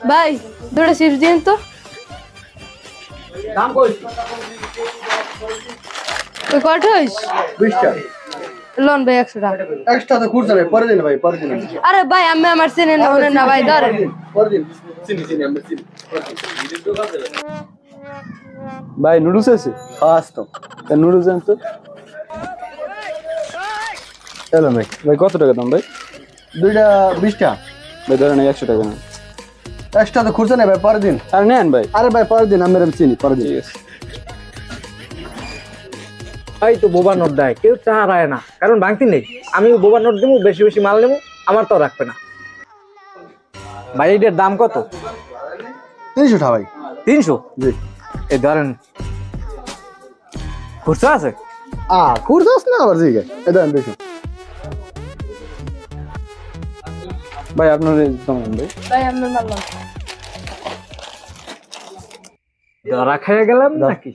ভাই দুটো চিপস দিন তো। দাম কই? ওই কত হইস? 20 টাকা। লোন ভাই 100 টাকা। এক্সট্রা তো খুঁজছে ভাই, পরে দিন ভাই, পরে দিন। আরে ভাই আমি আমার চেনে না ওনে না ভাই ধরেন। পরে দিন। চিনি আমরা চিনি। ভাই নুডলস আছে? ফাস তো। নুডলস আন তো। চলো ভাই। ভাই কত টাকা দাম ভাই? দুইটা 20 টাকা। ভাই ধরেন 100 টাকা না। এক্সট্রা তো খুঁজছে না ভাই, পরে দিন। আর নেন ভাই। আরে ভাই পরে দিন, আমরা চিনি, পরে দিন। ঠিক আছে। ভাই তো বোবা নোট দেয়, কেউ চাহারায় না, কারণ ভাঙতি নেই। আমি বোবা নোট দেবো, বেশি বেশি মাল নেবো, আমার তো রাখবে না। ভাই এটার দাম কত? 300 টাকা ভাই। 300? জি। এই ধরেন, খুচরা আছে? খুঁজছস না আবার জিগে। এই দেন দেখুন। ভাই আপনার দাম ভাই। ভাই আমি মারলাম। ধরা খেয়ে গেলাম নাকি?